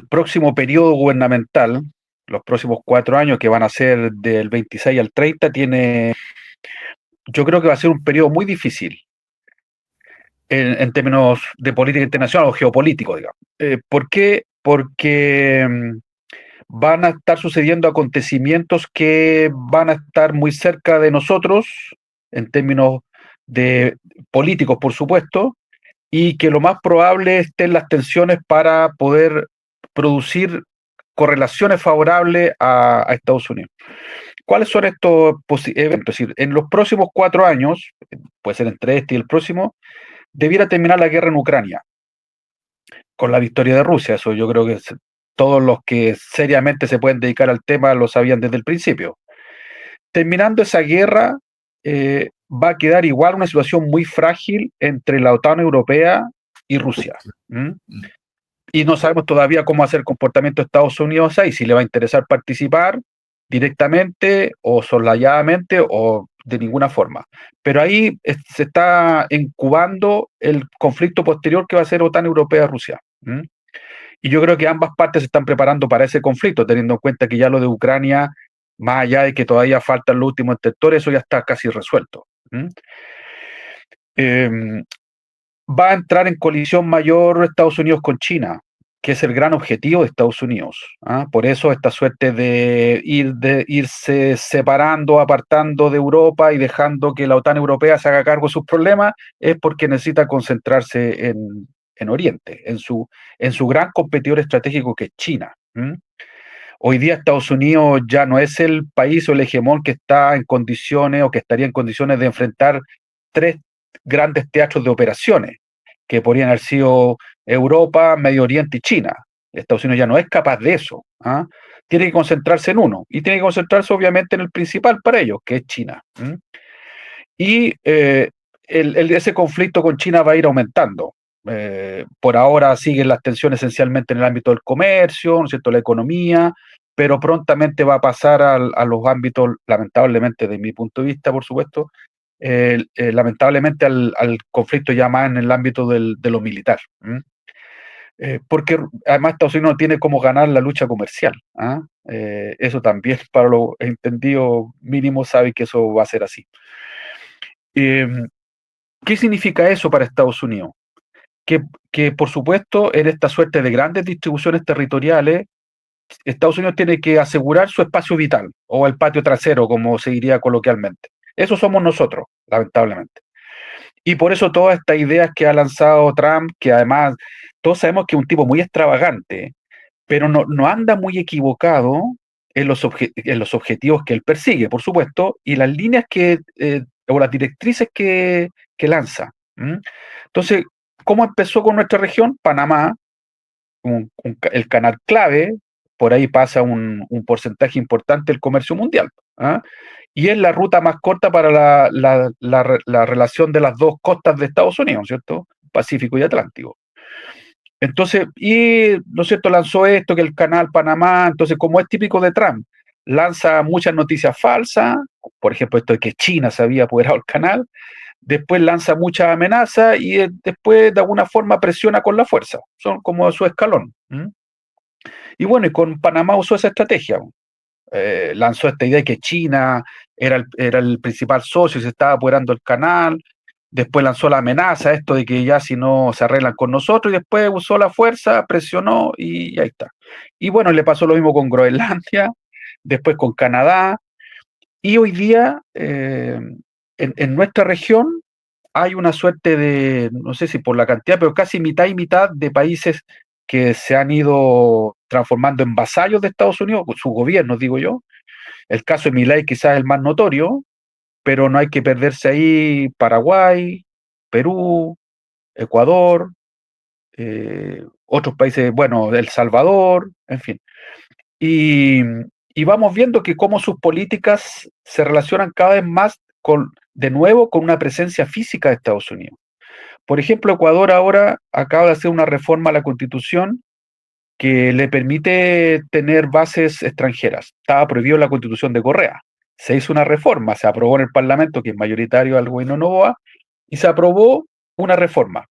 próximo periodo gubernamental, los próximos 4 años que van a ser del 26 al 30, yo creo que va a ser un periodo muy difícil en términos de política internacional o geopolítico, digamos. ¿Por qué? Porque van a estar sucediendo acontecimientos que van a estar muy cerca de nosotros, en términos de políticos, por supuesto, y que lo más probable estén las tensiones para poder producir correlaciones favorables a Estados Unidos. ¿Cuáles son estos eventos? Es decir, en los próximos 4 años, puede ser entre este y el próximo, debiera terminar la guerra en Ucrania con la victoria de Rusia. Eso yo creo que todos los que seriamente se pueden dedicar al tema lo sabían desde el principio. Terminando esa guerra, va a quedar igual una situación muy frágil entre la OTAN europea y Rusia. ¿Mm? Y no sabemos todavía cómo va a ser el comportamiento de Estados Unidos ahí, si le va a interesar participar directamente o soslayadamente o de ninguna forma. Pero ahí se está incubando el conflicto posterior que va a ser OTAN europea-Rusia. Y yo creo que ambas partes se están preparando para ese conflicto, teniendo en cuenta que ya lo de Ucrania, más allá de que todavía faltan los últimos sectores, eso ya está casi resuelto. Eh, Va a entrar en colisión mayor Estados Unidos con China, que es el gran objetivo de Estados Unidos. ¿Ah? Por eso esta suerte de irse separando, apartando de Europa y dejando que la OTAN europea se haga cargo de sus problemas, es porque necesita concentrarse en Oriente, en su gran competidor estratégico que es China. Hoy día Estados Unidos ya no es el país o el hegemón que está en condiciones o que estaría en condiciones de enfrentar tres grandes teatros de operaciones, que podrían haber sido Europa, Medio Oriente y China. Estados Unidos ya no es capaz de eso. ¿Ah? Tiene que concentrarse en uno y tiene que concentrarse obviamente en el principal para ellos, que es China. Y ese conflicto con China va a ir aumentando. Por ahora siguen las tensiones esencialmente en el ámbito del comercio, ¿no es cierto?, la economía, pero prontamente va a pasar a los ámbitos, lamentablemente, de mi punto de vista, por supuesto, lamentablemente al conflicto ya más en el ámbito de lo militar. Porque además Estados Unidos no tiene cómo ganar la lucha comercial. ¿Ah? Eso también, para los entendidos mínimos, sabe que eso va a ser así. Eh, ¿Qué significa eso para Estados Unidos? Que, por supuesto, en esta suerte de grandes distribuciones territoriales, Estados Unidos tiene que asegurar su espacio vital, o el patio trasero, como se diría coloquialmente. Eso somos nosotros, lamentablemente. Y por eso todas estas ideas que ha lanzado Trump, que además todos sabemos que es un tipo muy extravagante, pero no anda muy equivocado en los objetivos que él persigue, por supuesto, y las líneas o las directrices que lanza. Entonces, ¿cómo empezó con nuestra región? Panamá, el canal clave, por ahí pasa un porcentaje importante del comercio mundial. ¿Ah? Y es la ruta más corta para la relación de las dos costas de Estados Unidos, ¿cierto? Pacífico y Atlántico. Entonces, ¿no es cierto?, lanzó esto, que el canal Panamá, entonces, como es típico de Trump, lanza muchas noticias falsas, por ejemplo, esto de que China se había apoderado del canal, después lanza muchas amenazas y después, de alguna forma, presiona con la fuerza. Son como su escalón. Y bueno, y con Panamá usó esa estrategia. Lanzó esta idea de que China era el principal socio y se estaba apoderando del canal. Después lanzó la amenaza, esto de que ya si no se arreglan con nosotros, y después usó la fuerza, presionó y ahí está. Y bueno, le pasó lo mismo con Groenlandia, después con Canadá, y hoy día en nuestra región hay una suerte de, no sé si por la cantidad, pero casi mitad y mitad de países que se han ido transformando en vasallos de Estados Unidos, sus gobiernos, digo yo. El caso de Milei quizás es el más notorio, pero no hay que perderse ahí Paraguay, Perú, Ecuador, otros países, bueno, El Salvador, en fin. Y, y vamos viendo que cómo sus políticas se relacionan cada vez más de nuevo, con una presencia física de Estados Unidos. Por ejemplo, Ecuador ahora acaba de hacer una reforma a la Constitución que le permite tener bases extranjeras. Estaba prohibido en la Constitución de Correa. Se hizo una reforma, se aprobó en el Parlamento, que es mayoritario al gobierno Noboa, y se aprobó una reforma.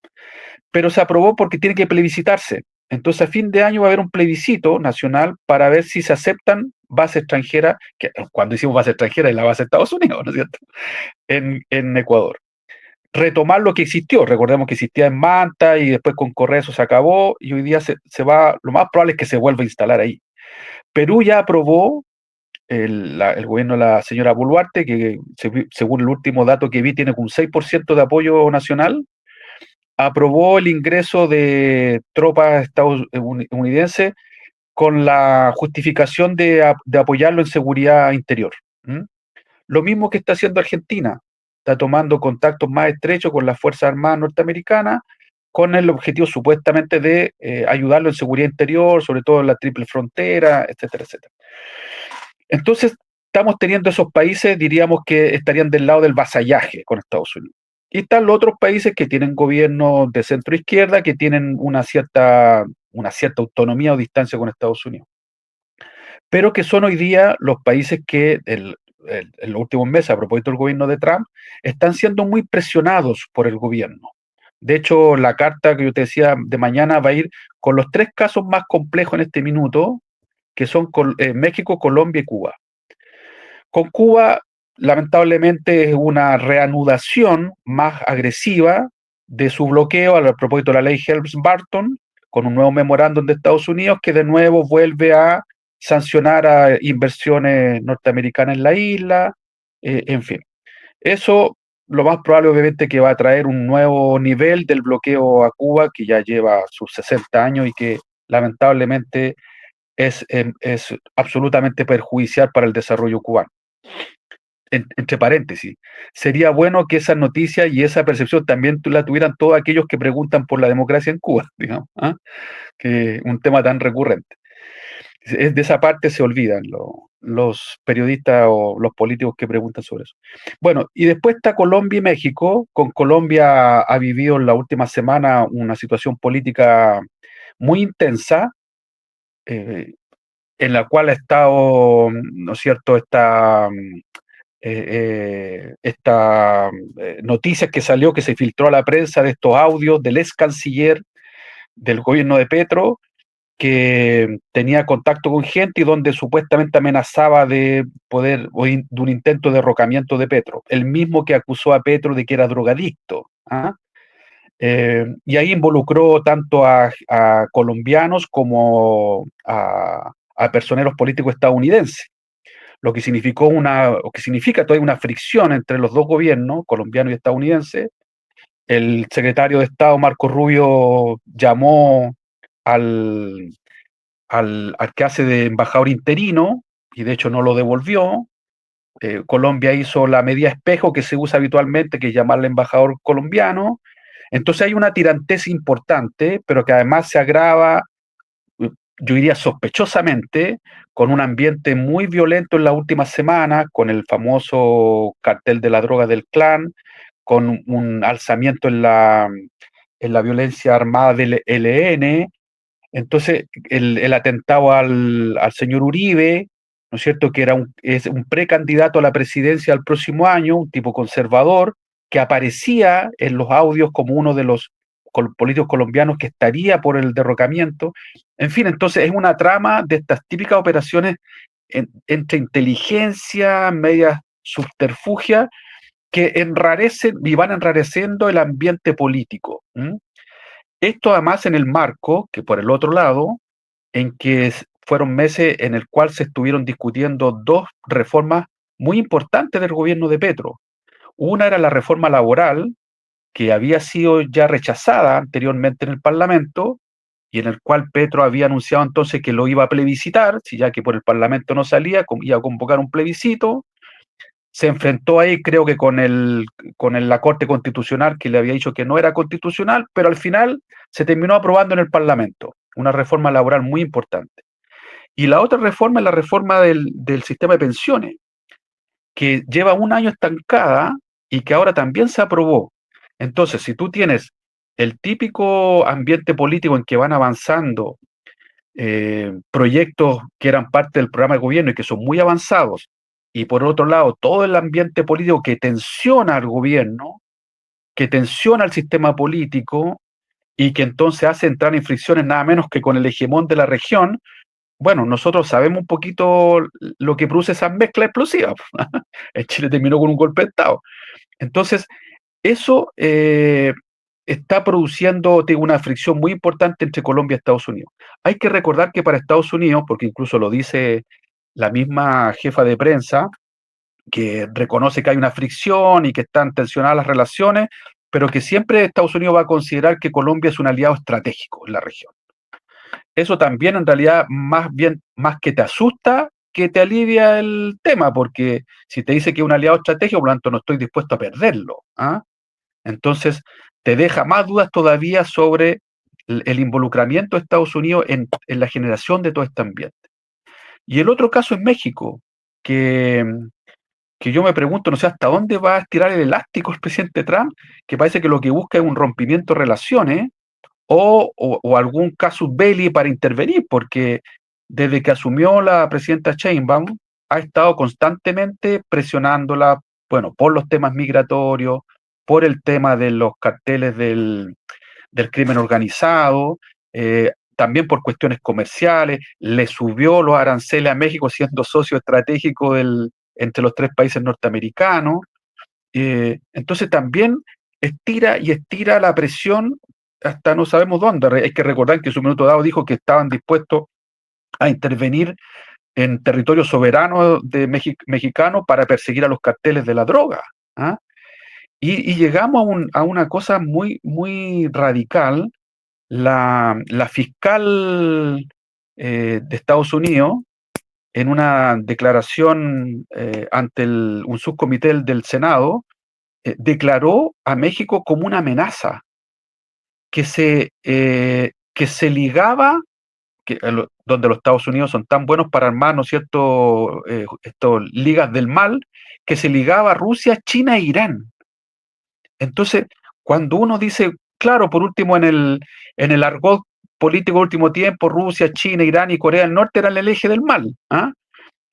Pero se aprobó porque tiene que plebiscitarse. Entonces, a fin de año va a haber un plebiscito nacional para ver si se aceptan bases extranjeras, que cuando decimos base extranjera es la base de Estados Unidos, ¿no es cierto?, en Ecuador. Retomar lo que existió, recordemos que existía en Manta y después con Correa eso se acabó y hoy día se va, lo más probable es que se vuelva a instalar ahí. Perú ya aprobó el gobierno de la señora Boluarte, que según el último dato que vi tiene un 6% de apoyo nacional, aprobó el ingreso de tropas estadounidenses con la justificación de apoyarlo en seguridad interior. ¿Mm? Lo mismo que está haciendo Argentina, está tomando contactos más estrechos con las Fuerzas Armadas norteamericanas con el objetivo supuestamente de ayudarlo en seguridad interior, sobre todo en la triple frontera, etcétera, etcétera. Entonces, estamos teniendo esos países, diríamos que estarían del lado del vasallaje con Estados Unidos. Y están los otros países que tienen gobiernos de centro izquierda, que tienen una cierta autonomía o distancia con Estados Unidos, pero que son hoy día los países que en los últimos meses, a propósito del gobierno de Trump, están siendo muy presionados por el gobierno. De hecho, la carta que yo te decía de mañana va a ir con los 3 casos más complejos en este minuto, que son México, Colombia y Cuba. Con Cuba, lamentablemente, es una reanudación más agresiva de su bloqueo a propósito de la ley Helms-Burton, con un nuevo memorándum de Estados Unidos que de nuevo vuelve a sancionar a inversiones norteamericanas en la isla, en fin. Eso lo más probable obviamente que va a traer un nuevo nivel del bloqueo a Cuba que ya lleva sus 60 años y que lamentablemente es absolutamente perjudicial para el desarrollo cubano. Entre paréntesis, sería bueno que esa noticia y esa percepción también la tuvieran todos aquellos que preguntan por la democracia en Cuba, digamos, ¿ah? Que un tema tan recurrente. De esa parte se olvidan los periodistas o los políticos que preguntan sobre eso. Bueno, y después está Colombia y México. Con Colombia ha vivido en la última semana una situación política muy intensa, eh, en la cual ha estado, ¿no es cierto?, esta noticia que salió, que se filtró a la prensa de estos audios del ex canciller del gobierno de Petro, que tenía contacto con gente y donde supuestamente amenazaba de poder, o de un intento de derrocamiento de Petro, el mismo que acusó a Petro de que era drogadicto. ¿Ah? Y ahí involucró tanto a colombianos como a personeros políticos estadounidenses, lo que significa todavía una fricción entre los dos gobiernos, colombiano y estadounidense. El secretario de Estado, Marco Rubio, llamó al, al que hace de embajador interino, y de hecho no lo devolvió. Colombia hizo la medida espejo que se usa habitualmente, que es llamarle embajador colombiano. Entonces hay una tirantez importante, pero que además se agrava, yo diría sospechosamente, con un ambiente muy violento en las últimas semanas, con el famoso cartel de la droga del clan, con un alzamiento en la violencia armada del ELN. Entonces, el atentado al señor Uribe, ¿no es cierto?, que es un precandidato a la presidencia del próximo año, un tipo conservador, que aparecía en los audios como uno de los políticos colombianos que estaría por el derrocamiento. En fin, entonces es una trama de estas típicas operaciones entre inteligencia, medias subterfugia, que enrarecen y van enrareciendo el ambiente político. Esto además en el marco, que por el otro lado, en que fueron meses en el cual se estuvieron discutiendo dos reformas muy importantes del gobierno de Petro. Una era la reforma laboral, que había sido ya rechazada anteriormente en el Parlamento, y en el cual Petro había anunciado entonces que lo iba a plebiscitar, si ya que por el Parlamento no salía, iba a convocar un plebiscito. Se enfrentó ahí, creo que la Corte Constitucional, que le había dicho que no era constitucional, pero al final se terminó aprobando en el Parlamento, una reforma laboral muy importante. Y la otra reforma es la reforma del sistema de pensiones, que lleva un año estancada y que ahora también se aprobó. Entonces, si tú tienes el típico ambiente político en que van avanzando proyectos que eran parte del programa de gobierno y que son muy avanzados, y por otro lado, todo el ambiente político que tensiona al gobierno, que tensiona al sistema político, y que entonces hace entrar en fricciones nada menos que con el hegemón de la región. Bueno, nosotros sabemos un poquito lo que produce esa mezcla explosiva. El Chile terminó con un golpe de Estado. Entonces, eso está produciendo, digo, una fricción muy importante entre Colombia y Estados Unidos. Hay que recordar que para Estados Unidos, porque incluso lo dice la misma jefa de prensa, que reconoce que hay una fricción y que están tensionadas las relaciones, pero que siempre Estados Unidos va a considerar que Colombia es un aliado estratégico en la región. Eso también en realidad más bien, más que te asusta, que te alivia el tema, porque si te dice que es un aliado estratégico, por lo tanto no estoy dispuesto a perderlo. ¿Ah? Entonces, te deja más dudas todavía sobre el involucramiento de Estados Unidos en la generación de todo este ambiente. Y el otro caso es México, que, que yo me pregunto, no sé hasta dónde va a estirar el elástico el presidente Trump, que parece que lo que busca es un rompimiento de relaciones o algún casus belli para intervenir, porque desde que asumió la presidenta Sheinbaum ha estado constantemente presionándola, bueno, por los temas migratorios, por el tema de los carteles del crimen organizado, también por cuestiones comerciales, le subió los aranceles a México siendo socio estratégico entre los tres países norteamericanos. Entonces también estira y estira la presión hasta no sabemos dónde. Hay que recordar que en su minuto dado dijo que estaban dispuestos a intervenir en territorio soberano de mexicano para perseguir a los carteles de la droga. ¿Ah? Y llegamos a una cosa muy, muy radical. La fiscal de Estados Unidos, en una declaración ante un subcomité del Senado, declaró a México como una amenaza que se ligaba, donde los Estados Unidos son tan buenos para armar, ¿no es cierto?, estos ligas del mal, que se ligaba a Rusia, China e Irán. Entonces, cuando uno dice, claro, por último, en el argot político último tiempo, Rusia, China, Irán y Corea del Norte eran el eje del mal, ¿ah?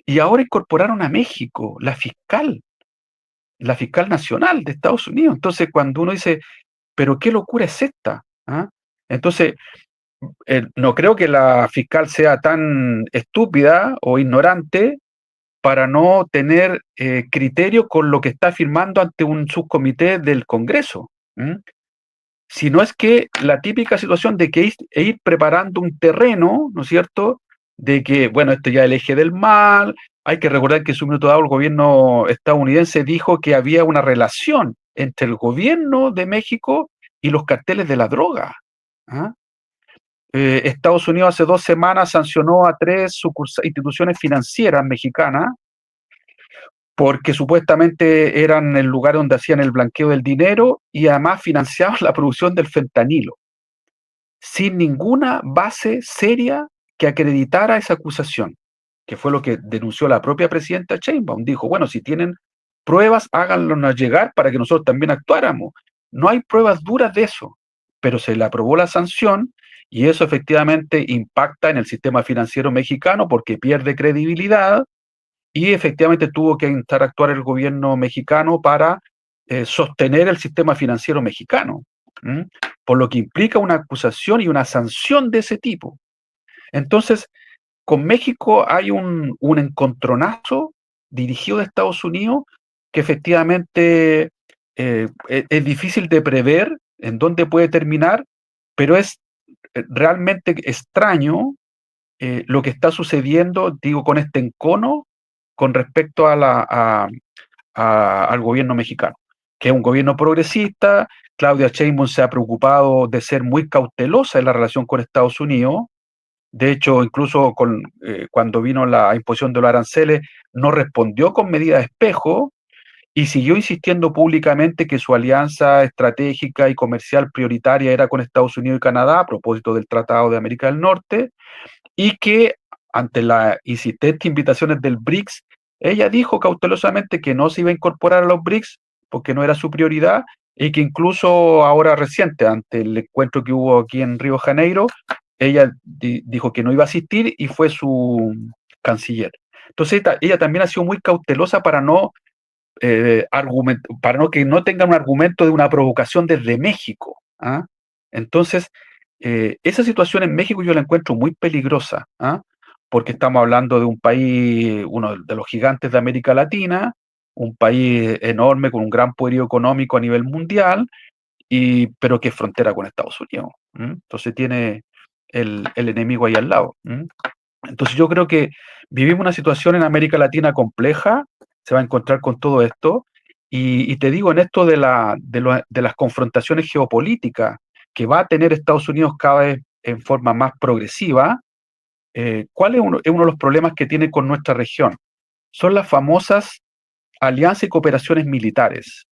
Y ahora incorporaron a México, la fiscal nacional de Estados Unidos. Entonces, cuando uno dice, pero qué locura es esta, ¿ah? Entonces, no creo que la fiscal sea tan estúpida o ignorante para no tener criterio con lo que está firmando ante un subcomité del Congreso. ¿Mm? Si no es que la típica situación de que ir preparando un terreno, ¿no es cierto? De que, bueno, esto ya es el eje del mal. Hay que recordar que en su minuto dado el gobierno estadounidense dijo que había una relación entre el gobierno de México y los carteles de la droga. ¿Ah? Estados Unidos hace 2 semanas sancionó a 3 instituciones financieras mexicanas porque supuestamente eran el lugar donde hacían el blanqueo del dinero y además financiaban la producción del fentanilo, sin ninguna base seria que acreditara esa acusación, que fue lo que denunció la propia presidenta Sheinbaum. Dijo, bueno, si tienen pruebas, háganlas llegar para que nosotros también actuáramos. No hay pruebas duras de eso, pero se le aprobó la sanción y eso efectivamente impacta en el sistema financiero mexicano porque pierde credibilidad y efectivamente tuvo que entrar a actuar el gobierno mexicano para sostener el sistema financiero mexicano, ¿m? Por lo que implica una acusación y una sanción de ese tipo. Entonces, con México hay un encontronazo dirigido de Estados Unidos que efectivamente es difícil de prever en dónde puede terminar, pero es realmente extraño lo que está sucediendo, digo, con este encono con respecto al gobierno mexicano, que es un gobierno progresista. Claudia Sheinbaum se ha preocupado de ser muy cautelosa en la relación con Estados Unidos. De hecho, incluso cuando vino la imposición de los aranceles, no respondió con medidas de espejo y siguió insistiendo públicamente que su alianza estratégica y comercial prioritaria era con Estados Unidos y Canadá a propósito del Tratado de América del Norte, y que ante las insistentes invitaciones del BRICS, ella dijo cautelosamente que no se iba a incorporar a los BRICS porque no era su prioridad y que incluso ahora reciente, ante el encuentro que hubo aquí en Río de Janeiro, ella dijo que no iba a asistir y fue su canciller. Entonces ella también ha sido muy cautelosa para no para no que no tengan un argumento de una provocación desde México. ¿Ah? Entonces, esa situación en México yo la encuentro muy peligrosa, ¿ah? Porque estamos hablando de un país, uno de los gigantes de América Latina, un país enorme con un gran poderío económico a nivel mundial, pero que es frontera con Estados Unidos. Entonces tiene el enemigo ahí al lado. Entonces yo creo que vivimos una situación en América Latina compleja, se va a encontrar con todo esto, y te digo en esto de las confrontaciones geopolíticas que va a tener Estados Unidos cada vez en forma más progresiva. ¿Cuál es uno de los problemas que tiene con nuestra región? Son las famosas alianzas y cooperaciones militares.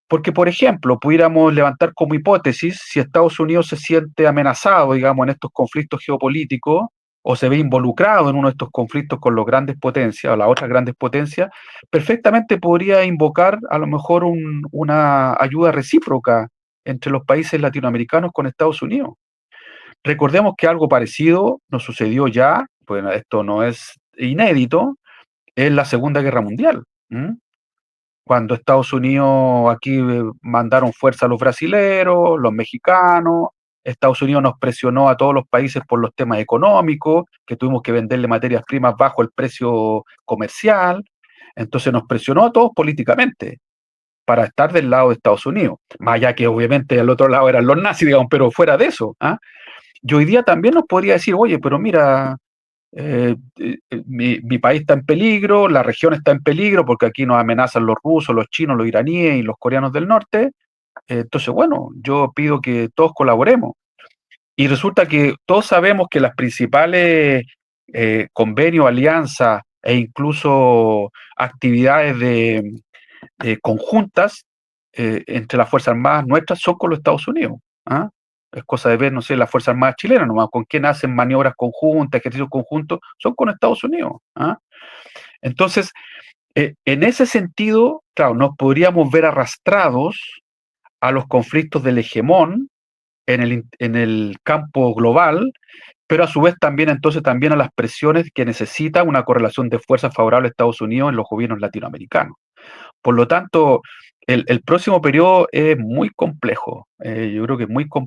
Porque, por ejemplo, pudiéramos levantar como hipótesis, si Estados Unidos se siente amenazado, digamos, en estos conflictos geopolíticos, o se ve involucrado en uno de estos conflictos con las grandes potencias o las otras grandes potencias, perfectamente podría invocar a lo mejor una ayuda recíproca entre los países latinoamericanos con Estados Unidos. Recordemos que algo parecido nos sucedió ya, bueno, esto no es inédito, en la Segunda Guerra Mundial. Cuando Estados Unidos aquí mandaron fuerza a los brasileros, los mexicanos, Estados Unidos nos presionó a todos los países por los temas económicos, que tuvimos que venderle materias primas bajo el precio comercial, entonces nos presionó a todos políticamente para estar del lado de Estados Unidos, más allá que obviamente al otro lado eran los nazis, digamos, pero fuera de eso. Y hoy día también nos podría decir, oye, pero mira, mi país está en peligro, la región está en peligro porque aquí nos amenazan los rusos, los chinos, los iraníes y los coreanos del norte. Entonces, bueno, yo pido que todos colaboremos. Y resulta que todos sabemos que las principales convenios, alianzas e incluso actividades conjuntas entre las Fuerzas Armadas nuestras son con los Estados Unidos. ¿Ah? Es cosa de ver, no sé, las Fuerzas Armadas chilenas nomás, con quién hacen maniobras conjuntas, ejercicios conjuntos, son con Estados Unidos. Entonces, en ese sentido, claro, nos podríamos ver arrastrados a los conflictos del hegemón en el campo global, pero a su vez también entonces también a las presiones que necesita una correlación de fuerzas favorable a Estados Unidos en los gobiernos latinoamericanos. Por lo tanto, el próximo periodo es muy complejo. Yo creo que es muy complejo